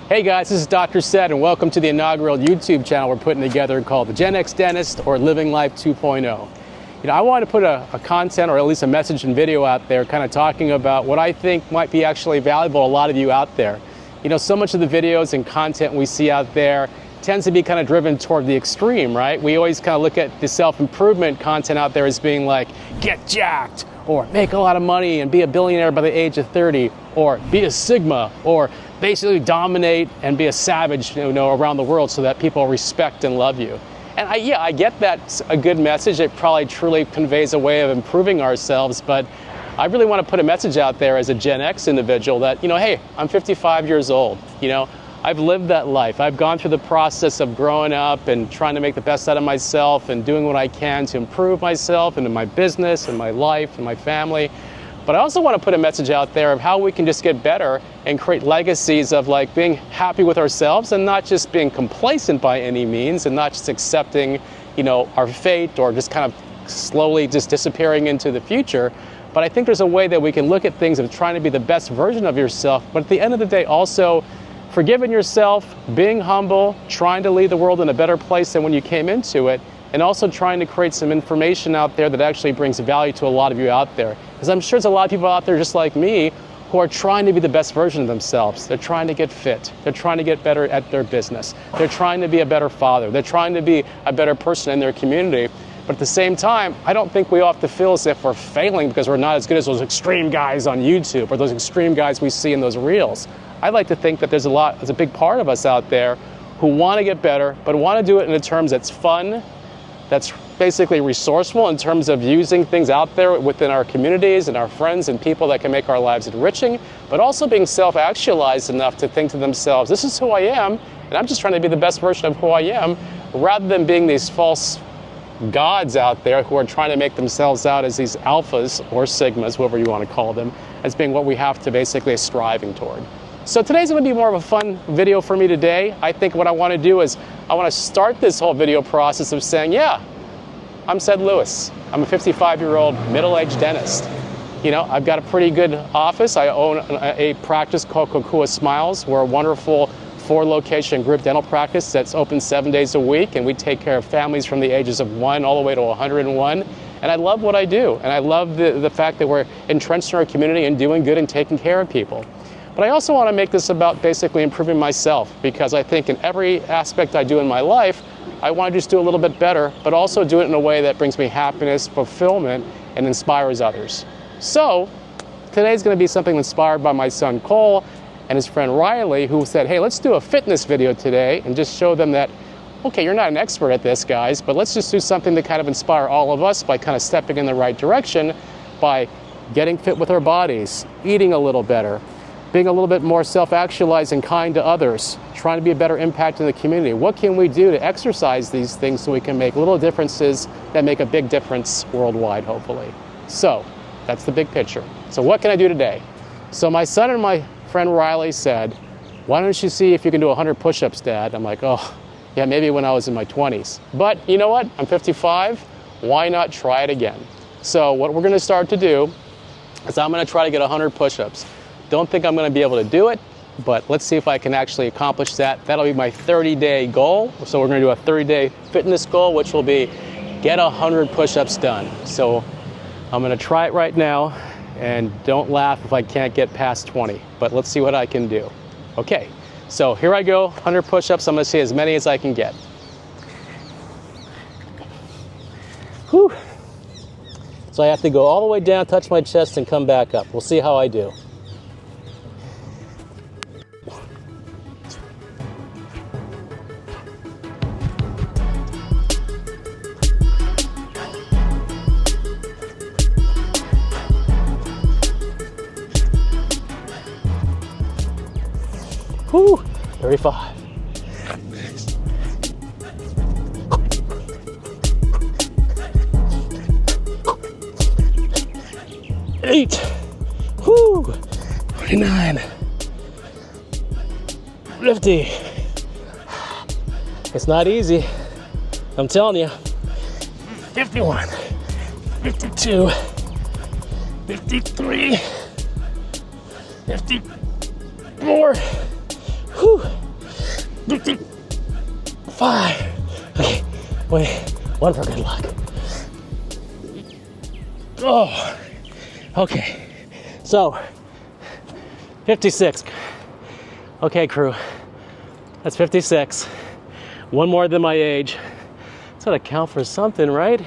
Hey guys, this is Dr. Ced and welcome to the inaugural YouTube channel we're putting together called the Gen X Dentist or Living Life 2.0. I wanted to put a content or at least a message and video out there kind of talking about what I think might be actually valuable to a lot of you out there. So much of the videos and content we see out there tends to be kind of driven toward the extreme, right? We always kind of look at the self-improvement content out there as being like, get jacked, or make a lot of money and be a billionaire by the age of 30, or be a Sigma, or basically dominate and be a savage, around the world so that people respect and love you. And I get that's a good message. It probably truly conveys a way of improving ourselves, but I really want to put a message out there as a Gen X individual that, hey, I'm 55 years old. I've lived that life. I've gone through the process of growing up and trying to make the best out of myself and doing what I can to improve myself and in my business and my life and my family. But I also want to put a message out there of how we can just get better and create legacies of like being happy with ourselves and not just being complacent by any means and not just accepting, our fate or just kind of slowly just disappearing into the future. But I think there's a way that we can look at things of trying to be the best version of yourself, but at the end of the day also forgiving yourself, being humble, trying to leave the world in a better place than when you came into it, and also trying to create some information out there that actually brings value to a lot of you out there. Because I'm sure there's a lot of people out there just like me who are trying to be the best version of themselves. They're trying to get fit. They're trying to get better at their business. They're trying to be a better father. They're trying to be a better person in their community. But at the same time, I don't think we have to feel as if we're failing because we're not as good as those extreme guys on YouTube or those extreme guys we see in those reels. I like to think that there's a big part of us out there who want to get better, but want to do it in terms that's fun, that's basically resourceful in terms of using things out there within our communities and our friends and people that can make our lives enriching, but also being self-actualized enough to think to themselves, this is who I am, and I'm just trying to be the best version of who I am, rather than being these false gods out there who are trying to make themselves out as these alphas or sigmas, whatever you want to call them, as being what we have to basically striving toward. So today's going to be more of a fun video for me today. I think what I want to do is I want to start this whole video process of saying, yeah, I'm Ced Lewis. I'm a 55-year-old middle-aged dentist. I've got a pretty good office. I own a practice called Kokua Smiles. We're a wonderful 4-location group dental practice that's open 7 days a week, and we take care of families from the ages of 1 all the way to 101. And I love what I do, and I love the fact that we're entrenched in our community and doing good and taking care of people. But I also want to make this about basically improving myself, because I think in every aspect I do in my life, I want to just do a little bit better, but also do it in a way that brings me happiness, fulfillment, and inspires others. So today's going to be something inspired by my son Cole and his friend Riley, who said, hey, let's do a fitness video today and just show them that, okay, you're not an expert at this, guys, but let's just do something to kind of inspire all of us by kind of stepping in the right direction by getting fit with our bodies, eating a little better, being a little bit more self-actualized and kind to others, trying to be a better impact in the community. What can we do to exercise these things so we can make little differences that make a big difference worldwide, hopefully? So that's the big picture. So what can I do today? So my son and my friend Riley said, why don't you see if you can do 100 push-ups, Dad? I'm like, oh, yeah, maybe when I was in my 20s. But you know what? I'm 55. Why not try it again? So what we're going to start to do is I'm going to try to get 100 push-ups. Don't think I'm going to be able to do it, but let's see if I can actually accomplish that. That'll be my 30-day goal. So we're going to do a 30-day fitness goal, which will be get 100 push-ups done. So I'm going to try it right now, and don't laugh if I can't get past 20, but let's see what I can do. Okay, so here I go, 100 push-ups. I'm going to see as many as I can get. Whew. So I have to go all the way down, touch my chest, and come back up. We'll see how I do. Whew, 35. 8. Whew, 49. 50. It's not easy, I'm telling you. 51. 52. 53. 54. Whew. 5. Okay, wait, 1 for good luck. Oh, okay. So, 56. Okay, crew. That's 56. 1 more than my age. It's gotta count for something, right?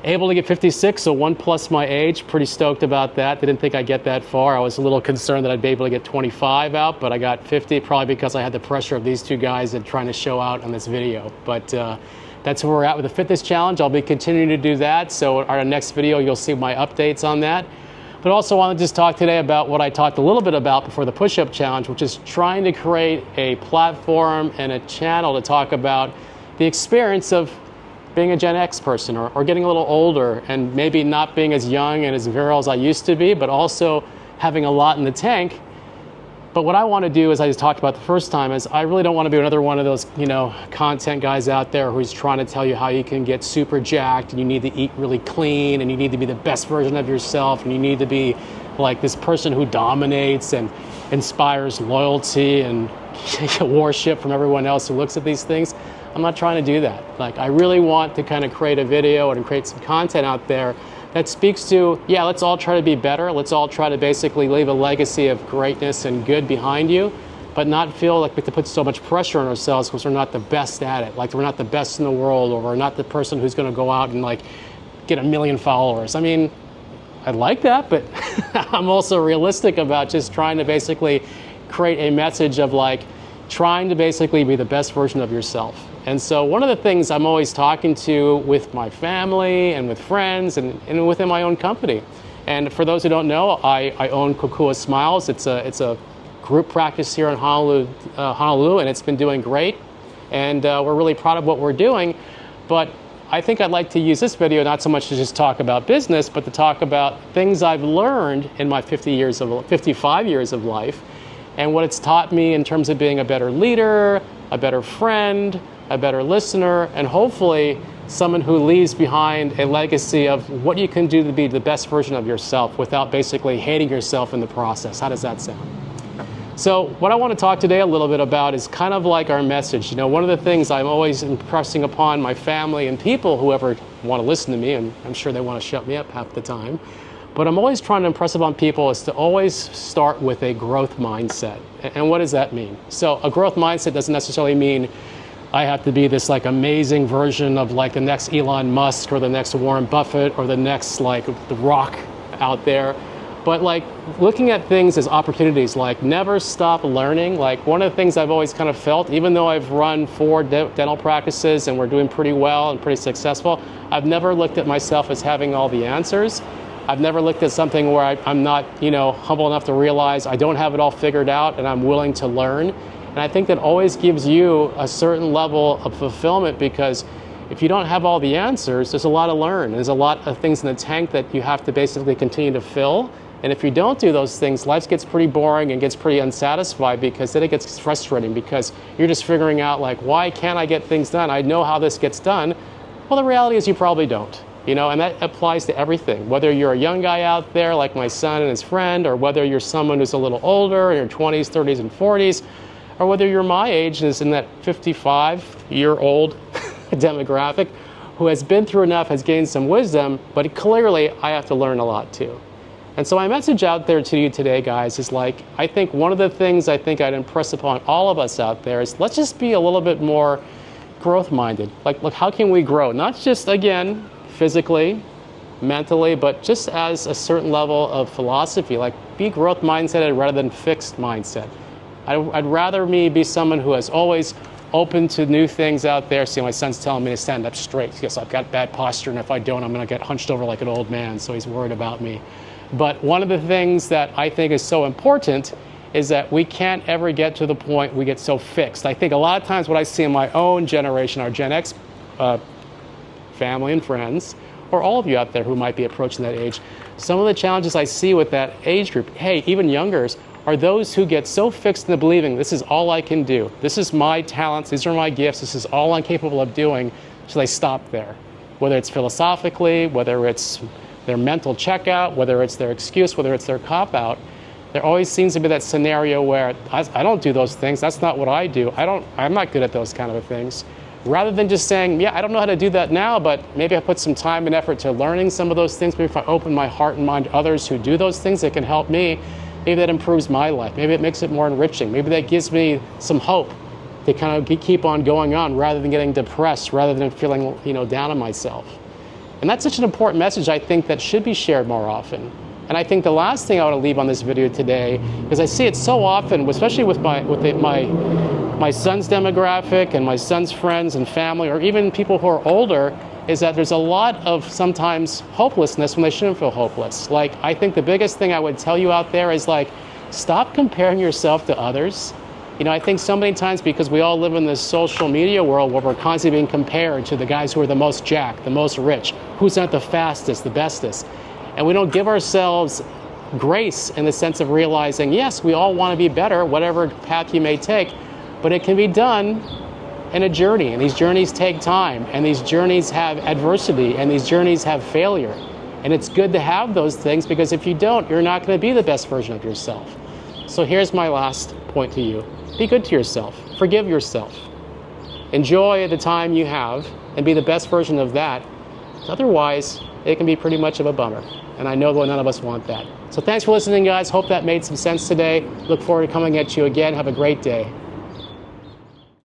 Able to get 56, so 1 plus my age. Pretty stoked about that. Didn't think I'd get that far. I was a little concerned that I'd be able to get 25 out, but I got 50, probably because I had the pressure of these 2 guys and trying to show out on this video. But that's where we're at with the fitness challenge. I'll be continuing to do that. So our next video, you'll see my updates on that. But also want to just talk today about what I talked a little bit about before the push-up challenge, which is trying to create a platform and a channel to talk about the experience of being a Gen X person or getting a little older and maybe not being as young and as virile as I used to be, but also having a lot in the tank. But what I want to do, as I just talked about the first time, is I really don't want to be another one of those, content guys out there who's trying to tell you how you can get super jacked and you need to eat really clean and you need to be the best version of yourself and you need to be like this person who dominates and inspires loyalty and worship from everyone else who looks at these things. I'm not trying to do that. Like, I really want to kind of create a video and create some content out there that speaks to, yeah, let's all try to be better. Let's all try to basically leave a legacy of greatness and good behind you, but not feel like we have to put so much pressure on ourselves because we're not the best at it. Like, we're not the best in the world, or we're not the person who's going to go out and like get 1 million followers. I mean, I'd like that, but I'm also realistic about just trying to basically create a message of like trying to basically be the best version of yourself. And so one of the things I'm always talking to with my family and with friends and within my own company. And for those who don't know, I own Kokua Smiles. It's a group practice here in Honolulu, and it's been doing great. And we're really proud of what we're doing. But I think I'd like to use this video not so much to just talk about business, but to talk about things I've learned in my 55 years of life, and what it's taught me in terms of being a better leader, a better friend, a better listener, and hopefully someone who leaves behind a legacy of what you can do to be the best version of yourself without basically hating yourself in the process. How does that sound? So what I want to talk today a little bit about is kind of like our message. One of the things I'm always impressing upon my family and people who ever want to listen to me, and I'm sure they want to shut me up half the time, but I'm always trying to impress upon people is to always start with a growth mindset. And what does that mean? So a growth mindset doesn't necessarily mean I have to be this like amazing version of like the next Elon Musk or the next Warren Buffett or the next like The Rock out there. But like looking at things as opportunities, like never stop learning. Like one of the things I've always kind of felt, even though I've run 4 dental practices and we're doing pretty well and pretty successful, I've never looked at myself as having all the answers. I've never looked at something where I'm not, humble enough to realize I don't have it all figured out and I'm willing to learn. And I think that always gives you a certain level of fulfillment, because if you don't have all the answers, there's a lot to learn. There's a lot of things in the tank that you have to basically continue to fill. And if you don't do those things, life gets pretty boring and gets pretty unsatisfied, because then it gets frustrating because you're just figuring out like, why can't I get things done? I know how this gets done. Well, the reality is you probably don't. And that applies to everything. Whether you're a young guy out there like my son and his friend, or whether you're someone who's a little older in your 20s, 30s, and 40s, or whether you're my age and is in that 55-year-old demographic who has been through enough, has gained some wisdom, but clearly I have to learn a lot too. And so my message out there to you today, guys, is like, I think one of the things I think I'd impress upon all of us out there is let's just be a little bit more growth-minded. Like, look, how can we grow? Not just, again, physically, mentally, but just as a certain level of philosophy. Like, be growth mindset rather than fixed mindset. I'd rather me be someone who is always open to new things out there. See, my son's telling me to stand up straight because I've got bad posture, and if I don't, I'm going to get hunched over like an old man, so he's worried about me. But one of the things that I think is so important is that we can't ever get to the point we get so fixed. I think a lot of times what I see in my own generation, our Gen X family and friends, or all of you out there who might be approaching that age, some of the challenges I see with that age group, hey, even youngers, are those who get so fixed in believing this is all I can do, this is my talents, these are my gifts, this is all I'm capable of doing, so they stop there. Whether it's philosophically, whether it's their mental checkout, whether it's their excuse, whether it's their cop-out, There always seems to be that scenario where I don't do those things. That's not what I do. I'm not good at those kind of things. Rather than just saying, yeah, I don't know how to do that now, but maybe I put some time and effort to learning some of those things. Maybe if I open my heart and mind to others who do those things that can help me, maybe that improves my life. Maybe it makes it more enriching. Maybe that gives me some hope to kind of keep on going on rather than getting depressed, rather than feeling, down on myself. And that's such an important message, I think, that should be shared more often. And I think the last thing I want to leave on this video today, because I see it so often, especially with my son's demographic and my son's friends and family, or even people who are older, is that there's a lot of sometimes hopelessness when they shouldn't feel hopeless. Like, I think the biggest thing I would tell you out there is, like, stop comparing yourself to others. I think so many times, because we all live in this social media world where we're constantly being compared to the guys who are the most jacked, the most rich, who's not the fastest, the bestest. And we don't give ourselves grace in the sense of realizing, yes, we all want to be better, whatever path you may take, but it can be done in a journey. And these journeys take time, and these journeys have adversity, and these journeys have failure. And it's good to have those things, because if you don't, you're not going to be the best version of yourself. So here's my last point to you. Be good to yourself. Forgive yourself. Enjoy the time you have and be the best version of that. Otherwise, it can be pretty much of a bummer. And I know that none of us want that. So thanks for listening, guys. Hope that made some sense today. Look forward to coming at you again. Have a great day.